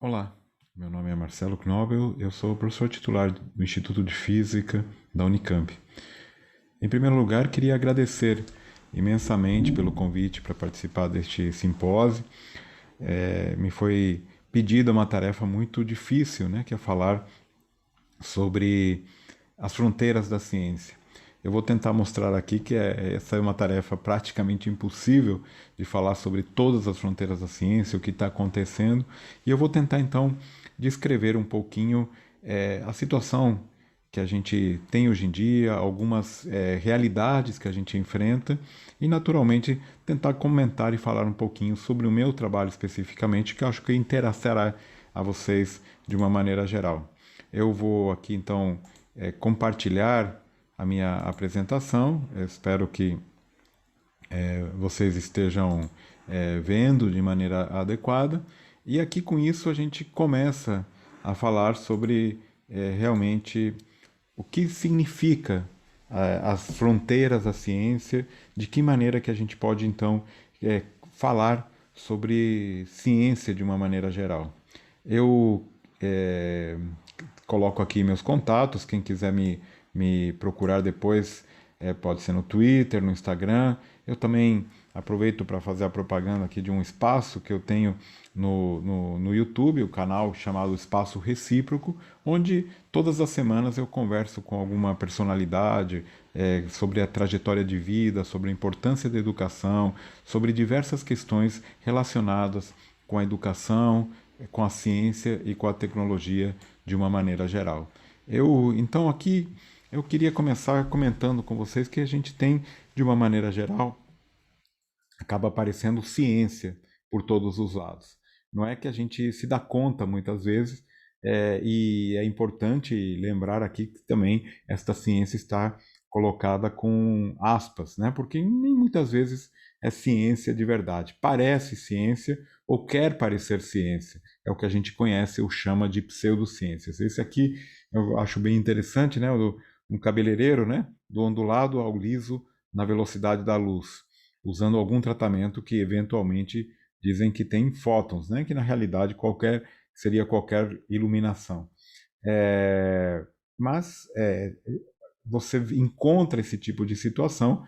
Olá, meu nome é Marcelo Knobel, eu sou professor titular do Instituto de Física da Unicamp. Em primeiro lugar, queria agradecer imensamente pelo convite para participar deste simpósio. Me foi pedida uma tarefa muito difícil, né, que é falar sobre as fronteiras da ciência. Eu vou tentar mostrar aqui que essa é uma tarefa praticamente impossível de falar sobre todas as fronteiras da ciência, o que está acontecendo, e eu vou tentar então descrever um pouquinho a situação que a gente tem hoje em dia, algumas realidades que a gente enfrenta e, naturalmente, tentar comentar e falar um pouquinho sobre o meu trabalho especificamente, que eu acho que interessará a vocês de uma maneira geral. Eu vou aqui então compartilhar a minha apresentação. Eu espero que vocês estejam vendo de maneira adequada. E aqui com isso a gente começa a falar sobre realmente o que significa as fronteiras da ciência, de que maneira que a gente pode então falar sobre ciência de uma maneira geral. Eu é, coloco aqui meus contatos, quem quiser me procurar depois pode ser no Twitter, no Instagram. Eu também aproveito para fazer a propaganda aqui de um espaço que eu tenho no YouTube, o canal chamado Espaço Recíproco, onde todas as semanas eu converso com alguma personalidade sobre a trajetória de vida, sobre a importância da educação, sobre diversas questões relacionadas com a educação, com a ciência e com a tecnologia de uma maneira geral. Então aqui eu queria começar comentando com vocês que a gente tem, de uma maneira geral, acaba aparecendo ciência por todos os lados. Não é que a gente se dá conta muitas vezes, e é importante lembrar aqui que também esta ciência está colocada com aspas, né? Porque nem muitas vezes é ciência de verdade. Parece ciência ou quer parecer ciência. É o que a gente conhece ou chama de pseudociências. Esse aqui eu acho bem interessante, né? Um cabeleireiro, né? Do ondulado ao liso na velocidade da luz, usando algum tratamento que eventualmente dizem que tem fótons, né? Que na realidade seria qualquer iluminação. É, mas você encontra esse tipo de situação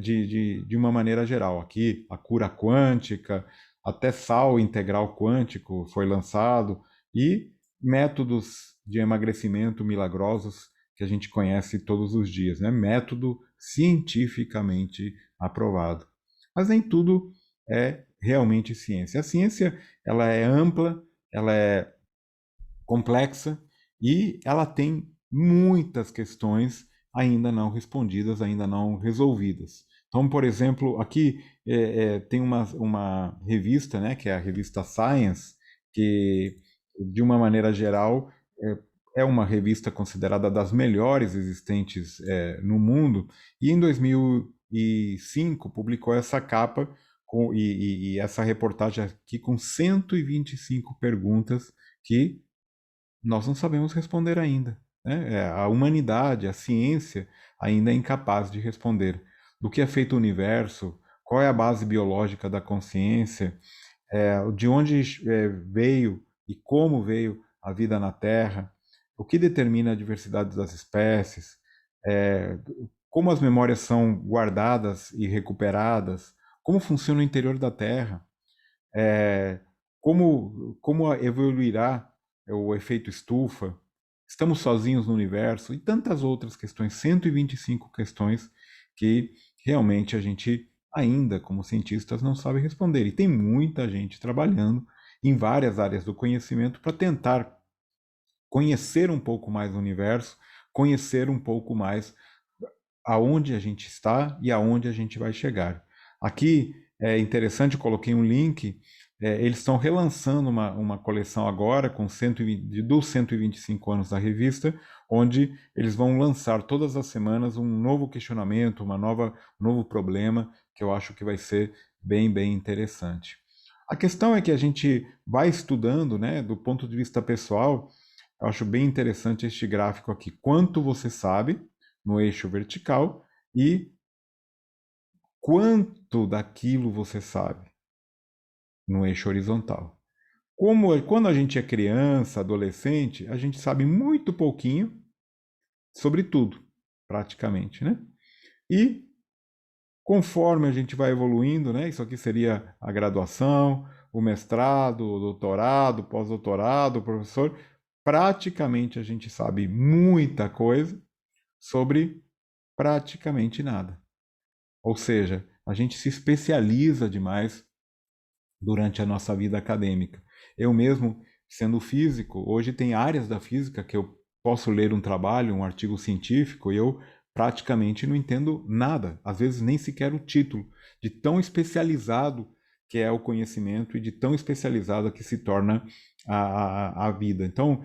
de uma maneira geral. Aqui, a cura quântica, até sal integral quântico foi lançado, e métodos de emagrecimento milagrosos que a gente conhece todos os dias, né? Método cientificamente aprovado. Mas nem tudo é realmente ciência. A ciência, ela é ampla, ela é complexa e ela tem muitas questões ainda não respondidas, ainda não resolvidas. Então, por exemplo, aqui tem uma revista, né, que é a revista Science, que, de uma maneira geral, é uma revista considerada das melhores existentes no mundo, e em 2005 publicou essa capa e essa reportagem aqui com 125 perguntas que nós não sabemos responder ainda, né? A humanidade, a ciência ainda é incapaz de responder. Do que é feito o universo? Qual é a base biológica da consciência? De onde veio e como veio a vida na Terra? O que determina a diversidade das espécies? É, como as memórias são guardadas e recuperadas? Como funciona o interior da Terra? É, como evoluirá o efeito estufa? Estamos sozinhos no universo? E tantas outras questões, 125 questões que realmente a gente ainda, como cientistas, não sabe responder. E tem muita gente trabalhando em várias áreas do conhecimento para tentar conhecer um pouco mais do universo, conhecer um pouco mais aonde a gente está e aonde a gente vai chegar. Aqui é interessante, eu coloquei um link. Eles estão relançando uma coleção agora com 120, dos 125 anos da revista, onde eles vão lançar todas as semanas um novo questionamento, um novo problema, que eu acho que vai ser bem interessante. A questão é que a gente vai estudando, né, do ponto de vista pessoal. Eu acho bem interessante este gráfico aqui. Quanto você sabe no eixo vertical e quanto daquilo você sabe no eixo horizontal. Quando a gente é criança, adolescente, a gente sabe muito pouquinho sobre tudo, praticamente, né? E conforme a gente vai evoluindo, né? Isso aqui seria a graduação, o mestrado, o doutorado, o pós-doutorado, o professor. Praticamente a gente sabe muita coisa sobre praticamente nada. Ou seja, a gente se especializa demais durante a nossa vida acadêmica. Eu mesmo, sendo físico, hoje tem áreas da física que eu posso ler um trabalho, um artigo científico, e eu praticamente não entendo nada, às vezes nem sequer o título, de tão especializado que é o conhecimento e de tão especializada que se torna a vida. Então,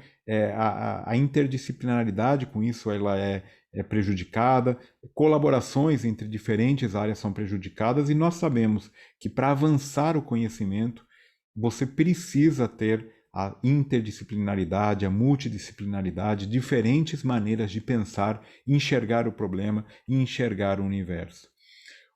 a interdisciplinaridade com isso ela é prejudicada, colaborações entre diferentes áreas são prejudicadas e nós sabemos que para avançar o conhecimento, você precisa ter a interdisciplinaridade, a multidisciplinaridade, diferentes maneiras de pensar, enxergar o problema e enxergar o universo.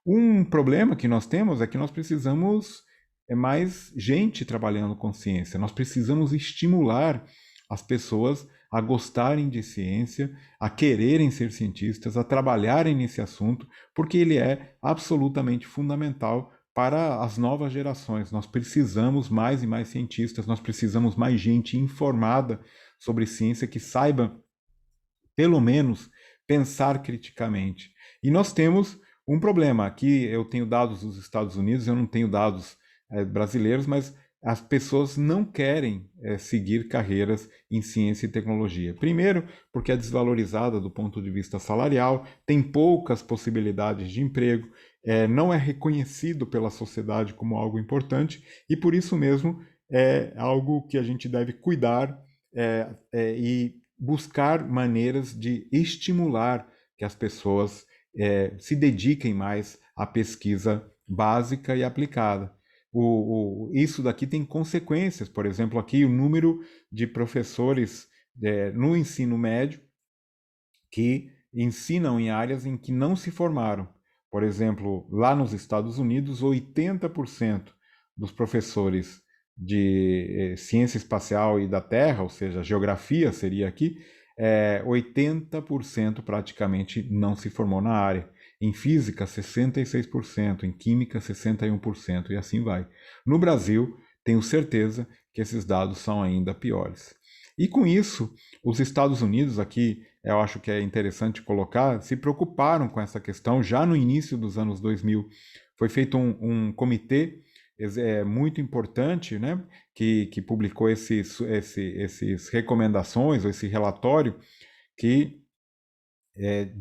Um problema que nós temos é que nós precisamos mais gente trabalhando com ciência. Nós precisamos estimular as pessoas a gostarem de ciência, a quererem ser cientistas, a trabalharem nesse assunto, porque ele é absolutamente fundamental para as novas gerações. Nós precisamos mais e mais cientistas, nós precisamos mais gente informada sobre ciência que saiba, pelo menos, pensar criticamente. E nós temos um problema. Aqui eu tenho dados dos Estados Unidos, eu não tenho dados brasileiros, mas as pessoas não querem seguir carreiras em ciência e tecnologia. Primeiro, porque é desvalorizada do ponto de vista salarial, tem poucas possibilidades de emprego, não é reconhecido pela sociedade como algo importante e por isso mesmo é algo que a gente deve cuidar e buscar maneiras de estimular que as pessoas se dediquem mais à pesquisa básica e aplicada. Isso daqui tem consequências, por exemplo, aqui o número de professores no ensino médio que ensinam em áreas em que não se formaram. Por exemplo, lá nos Estados Unidos, 80% dos professores de ciência espacial e da Terra, ou seja, geografia seria aqui, 80% praticamente não se formou na área. Em física, 66%, em química, 61%, e assim vai. No Brasil, tenho certeza que esses dados são ainda piores. E com isso, os Estados Unidos, aqui eu acho que é interessante colocar, se preocuparam com essa questão já no início dos anos 2000. Foi feito um comitê muito importante, né, que publicou esses recomendações, ou esse relatório, que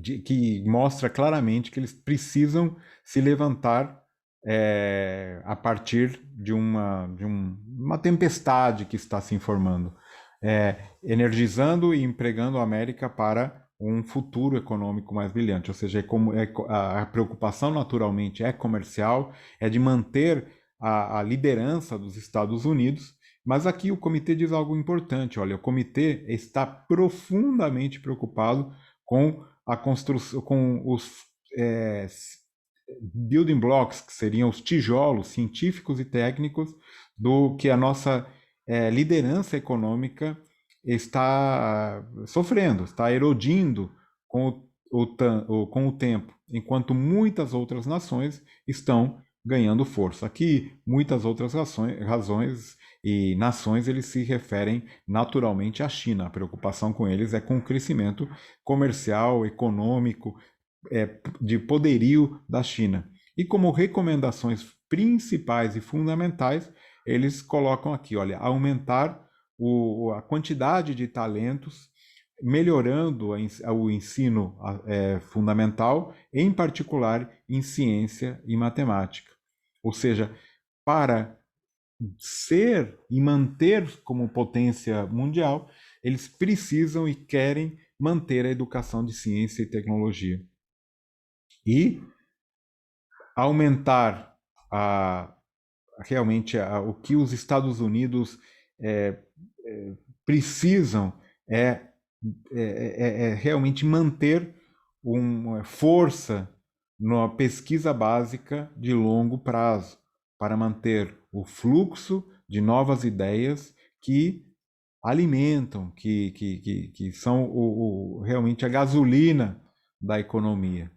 que mostra claramente que eles precisam se levantar a partir de uma tempestade que está se informando, energizando e empregando a América para um futuro econômico mais brilhante. Ou seja, a preocupação naturalmente é comercial, é de manter a liderança dos Estados Unidos, mas aqui o comitê diz algo importante. Olha, o comitê está profundamente preocupado com a construção, com os building blocks, que seriam os tijolos científicos e técnicos do que a nossa liderança econômica está sofrendo, está erodindo com o tempo, enquanto muitas outras nações estão ganhando força. Aqui, muitas outras razões e nações eles se referem naturalmente à China. A preocupação com eles é com o crescimento comercial, econômico, de poderio da China. E como recomendações principais e fundamentais, eles colocam aqui, olha, aumentar a quantidade de talentos, melhorando o ensino fundamental, em particular em ciência e matemática. Ou seja, para ser e manter como potência mundial, eles precisam e querem manter a educação de ciência e tecnologia. E aumentar realmente o que os Estados Unidos precisam realmente manter uma força na pesquisa básica de longo prazo, para manter o fluxo de novas ideias que alimentam, que são realmente a gasolina da economia,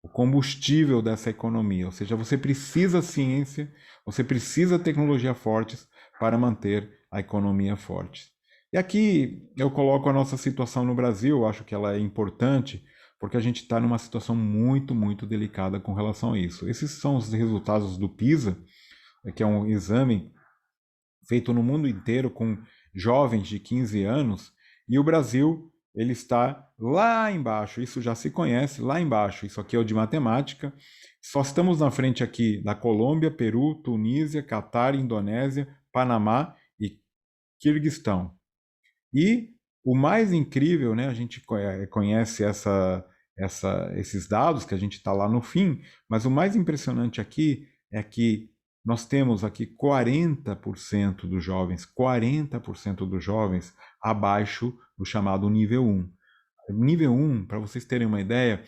o combustível dessa economia. Ou seja, você precisa ciência, você precisa tecnologia fortes para manter a economia forte. E aqui eu coloco a nossa situação no Brasil, eu acho que ela é importante, porque a gente está numa situação muito, muito delicada com relação a isso. Esses são os resultados do PISA, que é um exame feito no mundo inteiro com jovens de 15 anos, e o Brasil ele está lá embaixo, isso já se conhece, lá embaixo, isso aqui é o de matemática, só estamos na frente aqui da Colômbia, Peru, Tunísia, Catar, Indonésia, Panamá e Quirguistão. E o mais incrível, né, a gente conhece esses dados, que a gente está lá no fim, mas o mais impressionante aqui é que nós temos aqui 40% dos jovens, 40% dos jovens abaixo do chamado nível 1. Nível 1, para vocês terem uma ideia,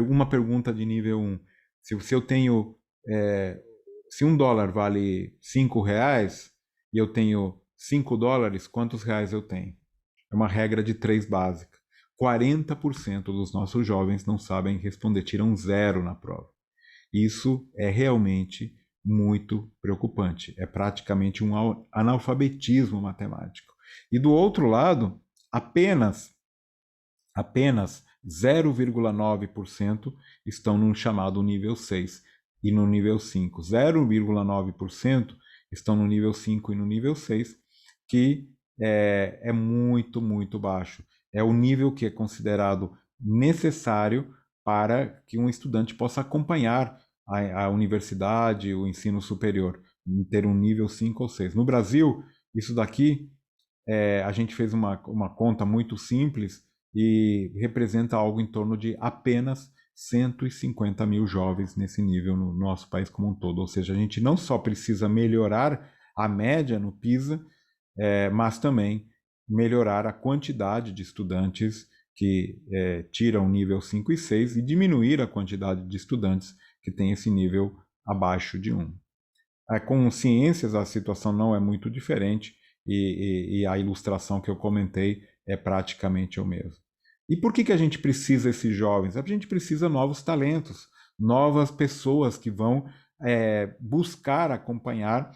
uma pergunta de nível 1, se eu tenho, é, se $1 vale R$ 5 e eu tenho $5, quantos reais eu tenho? É uma regra de 3 básica. 40% dos nossos jovens não sabem responder, tiram 0 na prova. Isso é realmente muito preocupante. É praticamente um analfabetismo matemático. E do outro lado, apenas 0,9% estão no chamado nível 6 e no nível 5. 0,9% estão no nível 5 e no nível 6, que é muito, muito baixo. É o nível que é considerado necessário para que um estudante possa acompanhar a universidade, o ensino superior, ter um nível 5 ou 6. No Brasil, isso daqui, a gente fez uma conta muito simples e representa algo em torno de apenas 150 mil jovens nesse nível no nosso país como um todo. Ou seja, a gente não só precisa melhorar a média no PISA, mas também melhorar a quantidade de estudantes que tiram nível 5 e 6 e diminuir a quantidade de estudantes que têm esse nível abaixo de 1. Com ciências a situação não é muito diferente e a ilustração que eu comentei é praticamente o mesmo. E por que a gente precisa desses jovens? A gente precisa de novos talentos, novas pessoas que vão buscar acompanhar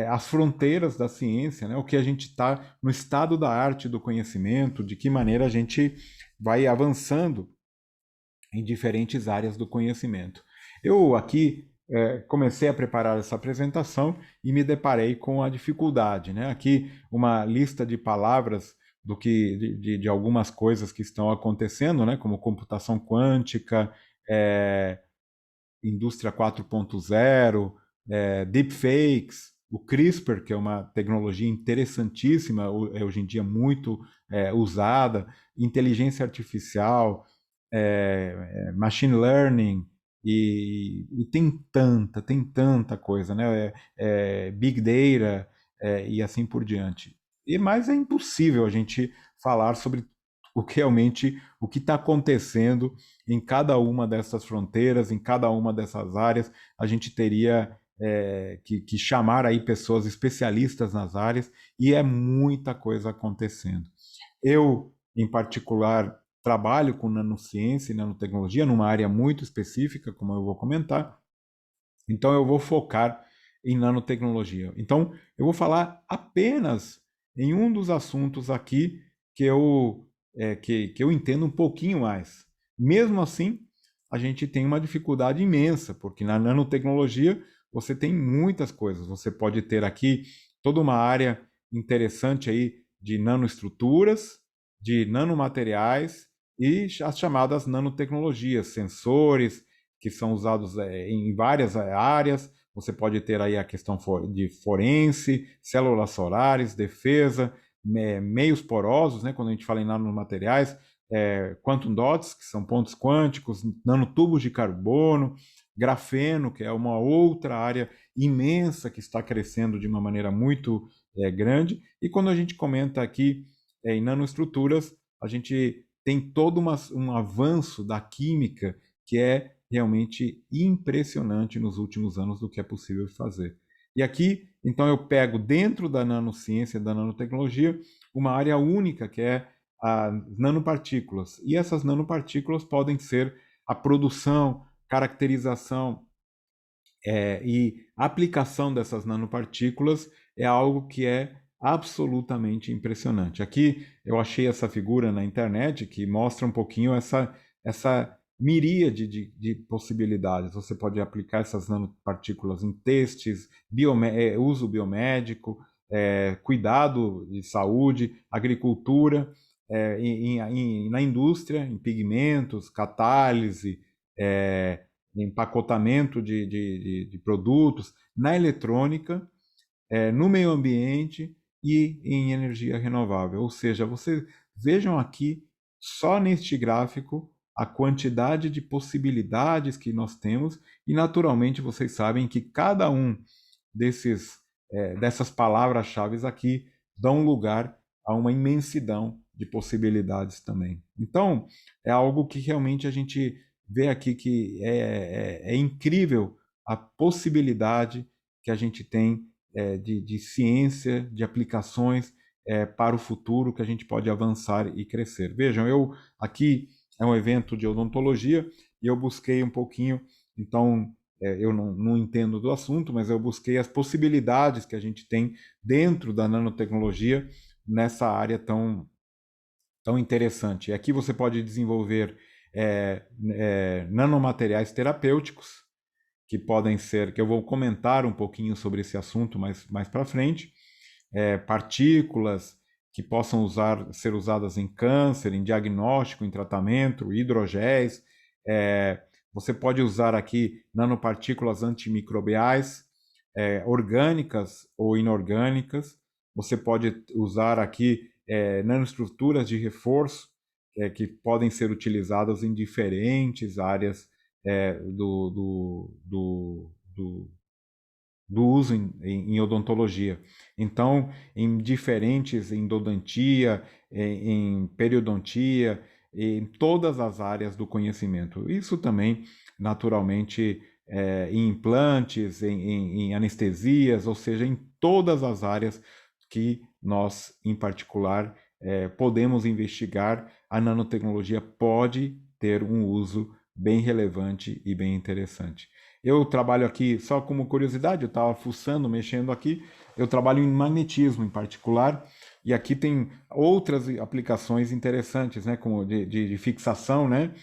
as fronteiras da ciência, né? O que a gente está no estado da arte do conhecimento, de que maneira a gente vai avançando em diferentes áreas do conhecimento. Eu aqui comecei a preparar essa apresentação e me deparei com a dificuldade, né? Aqui uma lista de palavras de algumas coisas que estão acontecendo, né? Como computação quântica, indústria 4.0, deepfakes, o CRISPR, que é uma tecnologia interessantíssima, hoje em dia muito usada, inteligência artificial, machine learning, e tem tanta coisa, né? Big data e assim por diante. Mas é impossível a gente falar sobre o que está acontecendo em cada uma dessas fronteiras, em cada uma dessas áreas. A gente teria que chamar aí pessoas especialistas nas áreas e é muita coisa acontecendo. Eu, em particular, trabalho com nanociência e nanotecnologia numa área muito específica, como eu vou comentar. Então eu vou focar em nanotecnologia. Então eu vou falar apenas em um dos assuntos aqui que eu entendo um pouquinho mais. Mesmo assim, a gente tem uma dificuldade imensa, porque na nanotecnologia você tem muitas coisas. Você pode ter aqui toda uma área interessante aí de nanoestruturas, de nanomateriais e as chamadas nanotecnologias, sensores, que são usados em várias áreas. Você pode ter aí a questão de forense, células solares, defesa, meios porosos, né? Quando a gente fala em nanomateriais, quantum dots, que são pontos quânticos, nanotubos de carbono, grafeno, que é uma outra área imensa que está crescendo de uma maneira muito grande. E quando a gente comenta aqui em nanoestruturas, a gente tem todo um avanço da química que é realmente impressionante nos últimos anos do que é possível fazer. E aqui, então, eu pego dentro da nanociência, da nanotecnologia, uma área única que é as nanopartículas. E essas nanopartículas podem ser a produção, caracterização e aplicação dessas nanopartículas é algo que é absolutamente impressionante. Aqui eu achei essa figura na internet que mostra um pouquinho essa miríade de possibilidades. Você pode aplicar essas nanopartículas em testes, uso biomédico, cuidado de saúde, agricultura, na indústria, em pigmentos, catálise, empacotamento de produtos, na eletrônica, no meio ambiente e em energia renovável. Ou seja, vocês vejam aqui, só neste gráfico, a quantidade de possibilidades que nós temos, e naturalmente vocês sabem que cada um dessas palavras-chave aqui dão lugar a uma imensidão de possibilidades também. Então, é algo que realmente a gente vê aqui que é incrível a possibilidade que a gente tem de ciência, de aplicações para o futuro, que a gente pode avançar e crescer. Vejam, aqui é um evento de odontologia e eu busquei um pouquinho, então eu não entendo do assunto, mas eu busquei as possibilidades que a gente tem dentro da nanotecnologia nessa área tão interessante. E aqui você pode desenvolver nanomateriais terapêuticos, que podem ser, que eu vou comentar um pouquinho sobre esse assunto mais para frente, partículas que possam ser usadas em câncer, em diagnóstico, em tratamento, hidrogéis. Você pode usar aqui nanopartículas antimicrobiais, orgânicas ou inorgânicas. Você pode usar aqui nanoestruturas de reforço, que podem ser utilizadas em diferentes áreas do uso em odontologia. Então, em diferentes endodontia, em periodontia, em todas as áreas do conhecimento. Isso também, naturalmente, em implantes, em anestesias, ou seja, em todas as áreas que nós, em particular, podemos investigar, a nanotecnologia pode ter um uso bem relevante e bem interessante. Eu trabalho aqui, só como curiosidade, eu estava fuçando, mexendo aqui, eu trabalho em magnetismo em particular, e aqui tem outras aplicações interessantes, né, como de fixação, né,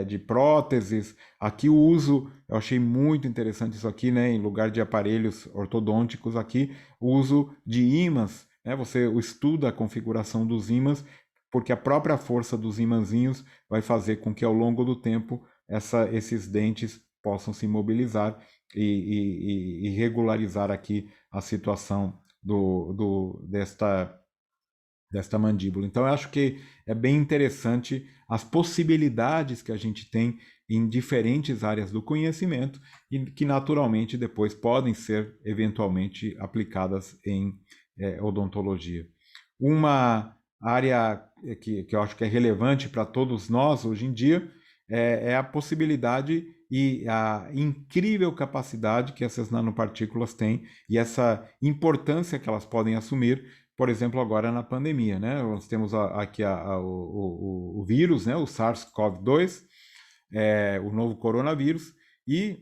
de próteses. Aqui o uso, eu achei muito interessante isso aqui, né, em lugar de aparelhos ortodônticos aqui, o uso de ímãs, né, você estuda a configuração dos ímãs, porque a própria força dos imãzinhos vai fazer com que ao longo do tempo esses dentes possam se mobilizar e regularizar aqui a situação desta mandíbula. Então, eu acho que é bem interessante as possibilidades que a gente tem em diferentes áreas do conhecimento e que naturalmente depois podem ser eventualmente aplicadas em odontologia. Uma área que eu acho que é relevante para todos nós hoje em dia é a possibilidade e a incrível capacidade que essas nanopartículas têm e essa importância que elas podem assumir, por exemplo, agora na pandemia, né? Nós temos aqui o vírus, né? O SARS-CoV-2, o novo coronavírus, e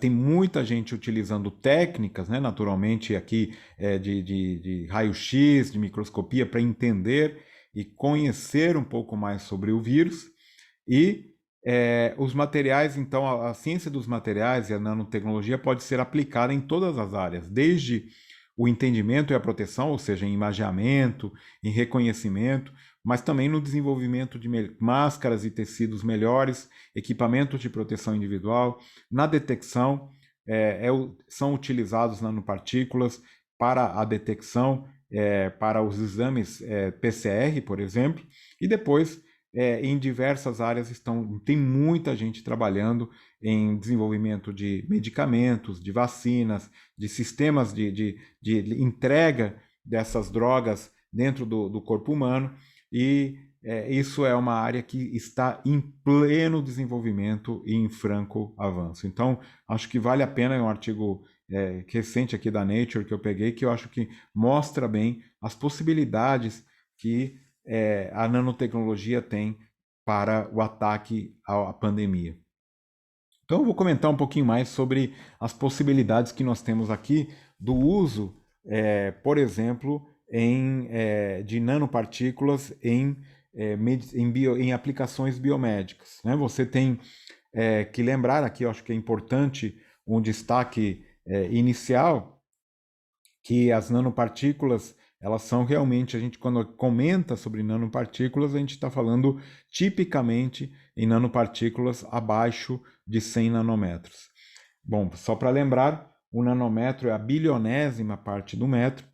tem muita gente utilizando técnicas, né, naturalmente, aqui de raio-x, de microscopia, para entender e conhecer um pouco mais sobre o vírus. E os materiais, então, a ciência dos materiais e a nanotecnologia pode ser aplicada em todas as áreas, desde o entendimento e a proteção, ou seja, em imageamento, em reconhecimento, mas também no desenvolvimento de máscaras e tecidos melhores, equipamentos de proteção individual, na detecção, são utilizados nanopartículas para a detecção, para os exames PCR, por exemplo, e depois em diversas áreas tem muita gente trabalhando em desenvolvimento de medicamentos, de vacinas, de sistemas de entrega dessas drogas dentro do corpo humano, e isso é uma área que está em pleno desenvolvimento e em franco avanço. Então, acho que vale a pena, é um artigo recente aqui da Nature que eu peguei, que eu acho que mostra bem as possibilidades que a nanotecnologia tem para o ataque à pandemia. Então, eu vou comentar um pouquinho mais sobre as possibilidades que nós temos aqui do uso, por exemplo, de nanopartículas em aplicações biomédicas, né? Você tem que lembrar aqui, eu acho que é importante um destaque inicial, que as nanopartículas, elas são realmente, a gente quando comenta sobre nanopartículas, a gente está falando tipicamente em nanopartículas abaixo de 100 nanômetros. Bom, só para lembrar, o nanômetro é a bilionésima parte do metro,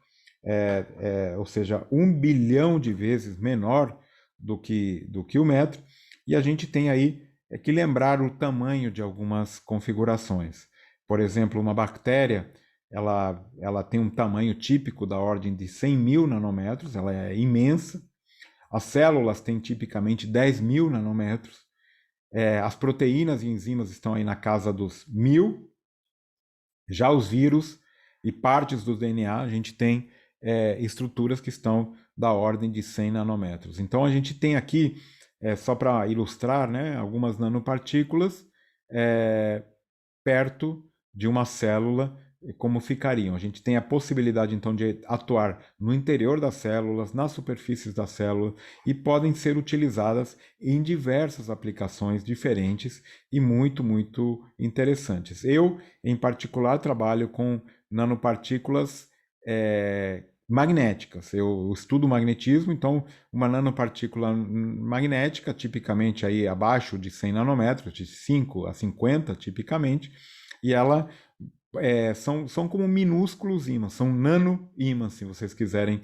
ou seja, 1 bilhão de vezes menor do que o metro, e a gente tem aí que lembrar o tamanho de algumas configurações. Por exemplo, uma bactéria, ela tem um tamanho típico da ordem de 100 mil nanômetros, ela é imensa. As células têm tipicamente 10 mil nanômetros. As proteínas e enzimas estão aí na casa dos 1000. Já os vírus e partes do DNA, a gente tem estruturas que estão da ordem de 100 nanômetros. Então, a gente tem aqui, só para ilustrar, né, algumas nanopartículas perto de uma célula, como ficariam. A gente tem a possibilidade, então, de atuar no interior das células, nas superfícies das células, e podem ser utilizadas em diversas aplicações diferentes e muito, muito interessantes. Eu, em particular, trabalho com nanopartículas magnéticas. Eu estudo magnetismo, então uma nanopartícula magnética, tipicamente aí abaixo de 100 nanômetros, de 5 a 50 tipicamente, e ela são como minúsculos ímãs, são nano-ímãs, se vocês quiserem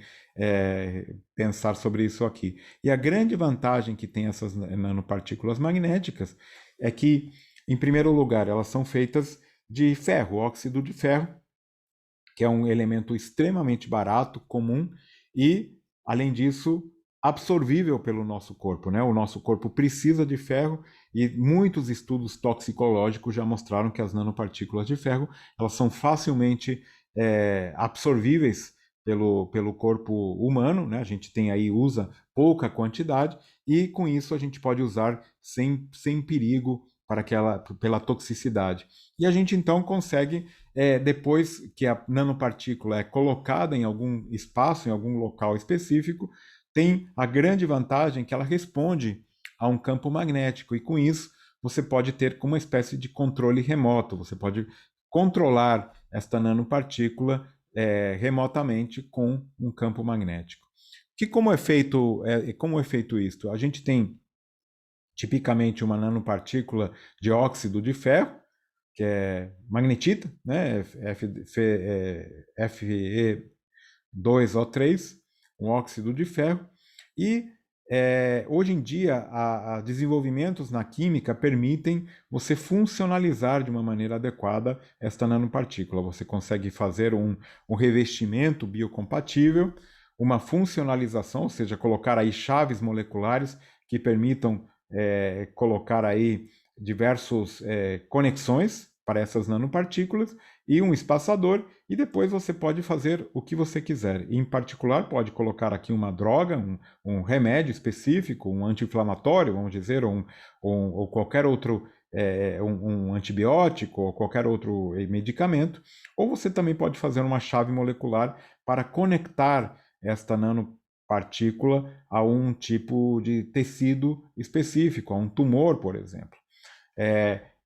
pensar sobre isso aqui. E a grande vantagem que tem essas nanopartículas magnéticas é que, em primeiro lugar, elas são feitas de ferro, óxido de ferro, que é um elemento extremamente barato, comum e, além disso, absorvível pelo nosso corpo, né? O nosso corpo precisa de ferro e muitos estudos toxicológicos já mostraram que as nanopartículas de ferro elas são facilmente absorvíveis pelo corpo humano, né? A gente tem aí, usa pouca quantidade e com isso a gente pode usar sem perigo pela toxicidade. E a gente então consegue, depois que a nanopartícula é colocada em algum espaço, em algum local específico, tem a grande vantagem que ela responde a um campo magnético, e com isso você pode ter como uma espécie de controle remoto, você pode controlar esta nanopartícula remotamente com um campo magnético. Como é feito isto? A gente tem tipicamente uma nanopartícula de óxido de ferro, que é magnetita, né? Fe2O3, um óxido de ferro, e hoje em dia desenvolvimentos na química permitem você funcionalizar de uma maneira adequada esta nanopartícula. Você consegue fazer um revestimento biocompatível, uma funcionalização, ou seja, colocar aí chaves moleculares que permitam colocar aí diversas conexões para essas nanopartículas e um espaçador, e depois você pode fazer o que você quiser. Em particular, pode colocar aqui uma droga, um remédio específico, um anti-inflamatório, vamos dizer, ou qualquer outro, um antibiótico, ou qualquer outro medicamento, ou você também pode fazer uma chave molecular para conectar esta nanopartícula a um tipo de tecido específico, a um tumor, por exemplo.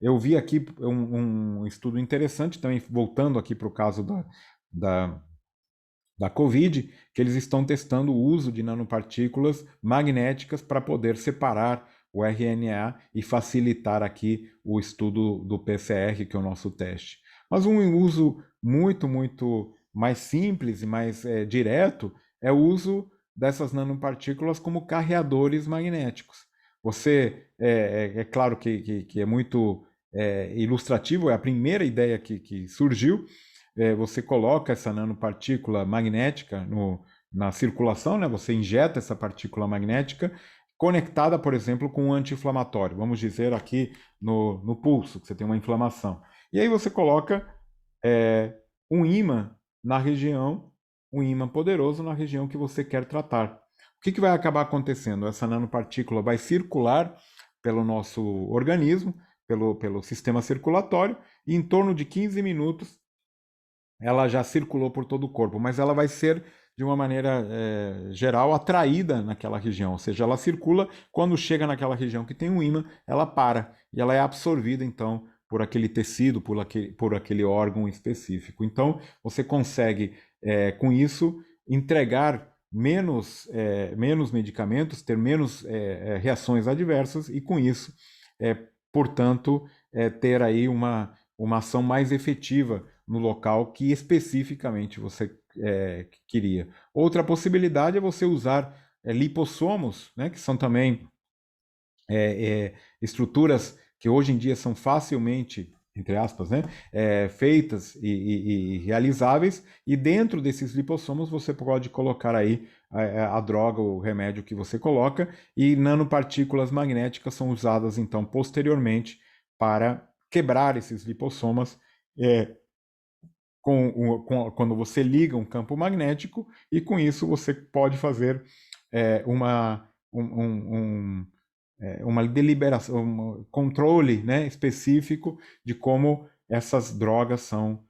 Eu vi aqui um estudo interessante, também voltando aqui para o caso da Covid, que eles estão testando o uso de nanopartículas magnéticas para poder separar o RNA e facilitar aqui o estudo do PCR, que é o nosso teste. Mas um uso muito, muito mais simples e mais direto é o uso dessas nanopartículas como carreadores magnéticos. É claro que é muito ilustrativo, é a primeira ideia que surgiu. Você coloca essa nanopartícula magnética na circulação, né? Você injeta essa partícula magnética conectada, por exemplo, com um anti-inflamatório. Vamos dizer aqui no pulso, que você tem uma inflamação. E aí você coloca um ímã na região, um ímã poderoso na região que você quer tratar. O que vai acabar acontecendo? Essa nanopartícula vai circular pelo nosso organismo, pelo sistema circulatório, e em torno de 15 minutos ela já circulou por todo o corpo, mas ela vai ser, de uma maneira geral, atraída naquela região, ou seja, ela circula, quando chega naquela região que tem um ímã, ela para, e ela é absorvida, então, por aquele tecido, por aquele órgão específico. Então, você consegue, com isso, entregar menos medicamentos, ter menos reações adversas, e com isso, portanto, ter aí uma ação mais efetiva no local que especificamente você queria. Outra possibilidade é você usar lipossomos, né, que são também estruturas que hoje em dia são facilmente, entre aspas, né, feitas e realizáveis, e dentro desses lipossomos você pode colocar aí a droga, o remédio que você coloca, e nanopartículas magnéticas são usadas então posteriormente para quebrar esses lipossomas quando você liga um campo magnético, e com isso você pode fazer uma deliberação, um controle, né, específico de como essas drogas são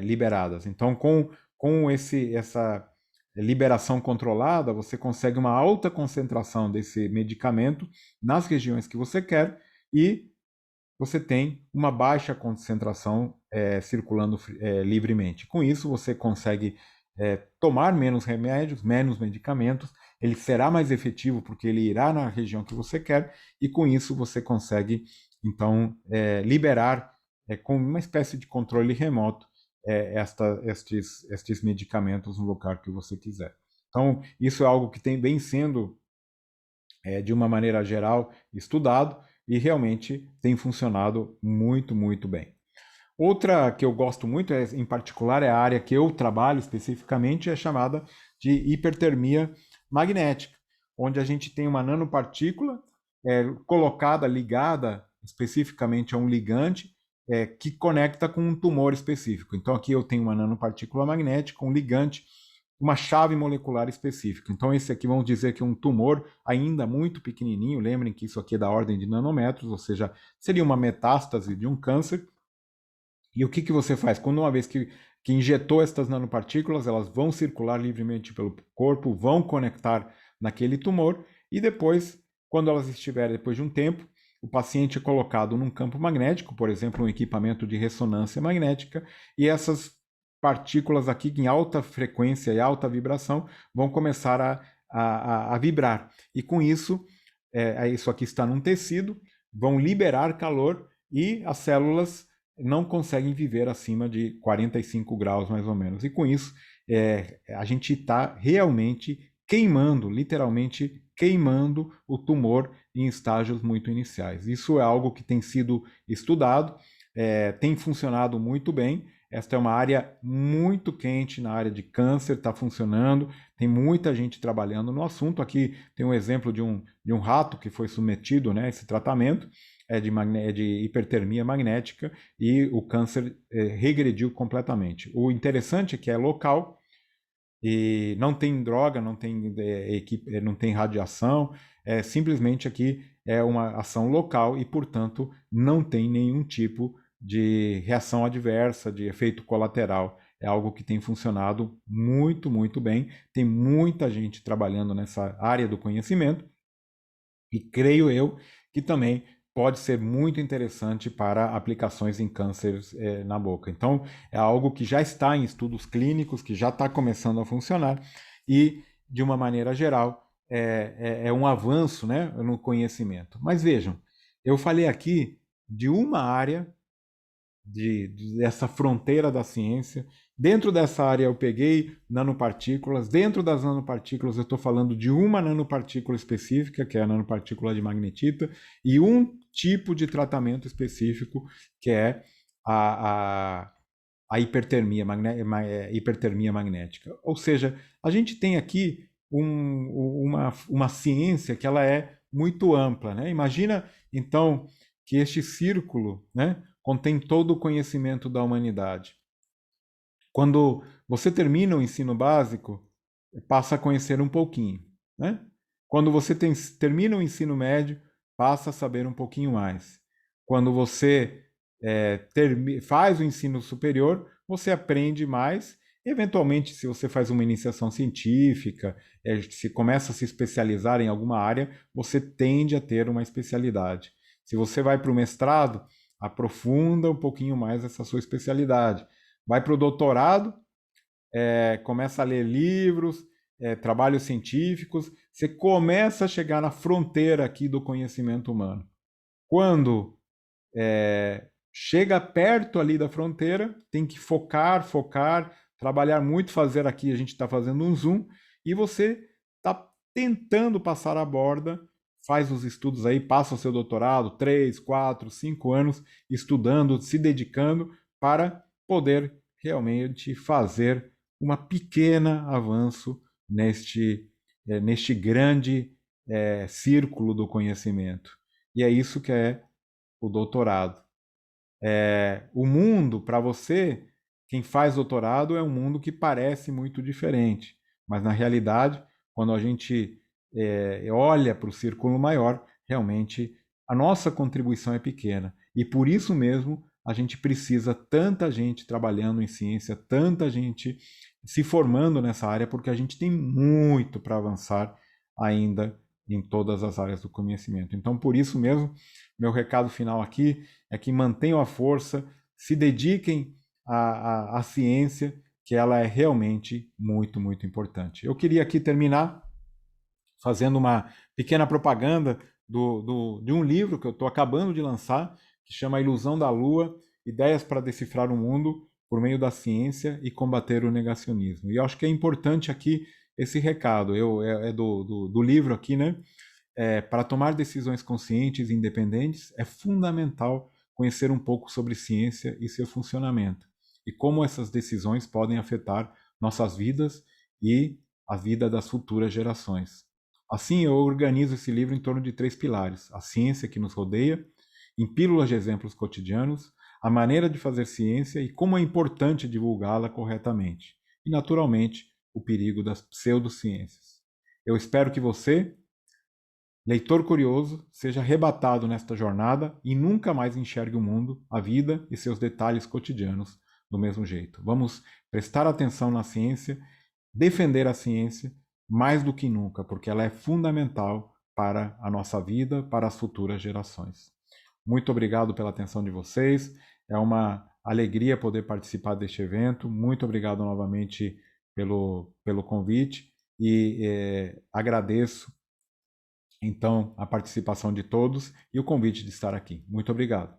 liberadas. Então, com essa liberação controlada, você consegue uma alta concentração desse medicamento nas regiões que você quer, e você tem uma baixa concentração circulando livremente. Com isso, você consegue tomar menos remédios, menos medicamentos, ele será mais efetivo porque ele irá na região que você quer, e com isso você consegue, então, liberar, com uma espécie de controle remoto, estes medicamentos no lugar que você quiser. Então, isso é algo que vem sendo, de uma maneira geral, estudado, e realmente tem funcionado muito, muito bem. Outra que eu gosto muito, em particular, é a área que eu trabalho especificamente, é chamada de hipertermia magnética, onde a gente tem uma nanopartícula colocada, ligada especificamente a um ligante que conecta com um tumor específico. Então aqui eu tenho uma nanopartícula magnética, um ligante, uma chave molecular específica. Então esse aqui, vamos dizer que é um tumor ainda muito pequenininho, lembrem que isso aqui é da ordem de nanômetros, ou seja, seria uma metástase de um câncer. E o que você faz? Quando uma vez que injetou estas nanopartículas, elas vão circular livremente pelo corpo, vão conectar naquele tumor, e depois, quando elas estiverem, depois de um tempo, o paciente é colocado num campo magnético, por exemplo, um equipamento de ressonância magnética, e essas partículas aqui em alta frequência e alta vibração vão começar a vibrar. E com isso, isso aqui está num tecido, vão liberar calor, e as células não conseguem viver acima de 45 graus, mais ou menos. E com isso, a gente está realmente queimando, literalmente queimando o tumor em estágios muito iniciais. Isso é algo que tem sido estudado, tem funcionado muito bem. Esta é uma área muito quente na área de câncer, está funcionando, tem muita gente trabalhando no assunto. Aqui tem um exemplo de um rato que foi submetido, né, a esse tratamento de hipertermia magnética, e o câncer regrediu completamente. O interessante é que é local, e não tem droga, não tem radiação, simplesmente aqui é uma ação local, e, portanto, não tem nenhum tipo de reação adversa, de efeito colateral. É algo que tem funcionado muito, muito bem. Tem muita gente trabalhando nessa área do conhecimento, e creio eu que também pode ser muito interessante para aplicações em cânceres na boca. Então, é algo que já está em estudos clínicos, que já está começando a funcionar, e, de uma maneira geral, é um avanço, né, no conhecimento. Mas vejam, eu falei aqui de uma área dessa fronteira da ciência. Dentro dessa área eu peguei nanopartículas. Dentro das nanopartículas eu estou falando de uma nanopartícula específica, que é a nanopartícula de magnetita, e um tipo de tratamento específico, que é a hipertermia magnética. Ou seja, a gente tem aqui uma ciência que ela é muito ampla, né? Imagina, então, que este círculo, né, contém todo o conhecimento da humanidade. Quando você termina o ensino básico, passa a conhecer um pouquinho, né? Quando você termina o ensino médio, passa a saber um pouquinho mais. Quando você faz o ensino superior, você aprende mais. Eventualmente, se você faz uma iniciação científica, se começa a se especializar em alguma área, você tende a ter uma especialidade. Se você vai para o mestrado, aprofunda um pouquinho mais essa sua especialidade. Vai para o doutorado, começa a ler livros, trabalhos científicos, você começa a chegar na fronteira aqui do conhecimento humano. Quando chega perto ali da fronteira, tem que focar, trabalhar muito, fazer aqui, a gente está fazendo um zoom, e você está tentando passar a borda, faz os estudos aí, passa o seu doutorado, 3, 4, 5 anos, estudando, se dedicando para poder realmente fazer uma pequena avanço neste grande círculo do conhecimento. E é isso que é o doutorado. O mundo, para você, quem faz doutorado é um mundo que parece muito diferente, mas na realidade, quando a gente olha para o círculo maior, realmente a nossa contribuição é pequena. E por isso mesmo a gente precisa tanta gente trabalhando em ciência, tanta gente se formando nessa área, porque a gente tem muito para avançar ainda em todas as áreas do conhecimento. Então, por isso mesmo, meu recado final aqui é que mantenham a força, se dediquem à ciência, que ela é realmente muito, muito importante. Eu queria aqui terminar fazendo uma pequena propaganda de um livro que eu estou acabando de lançar, que chama A Ilusão da Lua, Ideias para Decifrar o Mundo por meio da Ciência e Combater o Negacionismo. E eu acho que é importante aqui esse recado, do livro aqui, né? Para tomar decisões conscientes e independentes, é fundamental conhecer um pouco sobre ciência e seu funcionamento, e como essas decisões podem afetar nossas vidas e a vida das futuras gerações. Assim, eu organizo esse livro em torno de 3 pilares: a ciência que nos rodeia, em pílulas de exemplos cotidianos, a maneira de fazer ciência e como é importante divulgá-la corretamente, e, naturalmente, o perigo das pseudociências. Eu espero que você, leitor curioso, seja arrebatado nesta jornada e nunca mais enxergue o mundo, a vida e seus detalhes cotidianos do mesmo jeito. Vamos prestar atenção na ciência, defender a ciência mais do que nunca, porque ela é fundamental para a nossa vida, para as futuras gerações. Muito obrigado pela atenção de vocês. É uma alegria poder participar deste evento. Muito obrigado novamente pelo convite e agradeço então a participação de todos e o convite de estar aqui. Muito obrigado.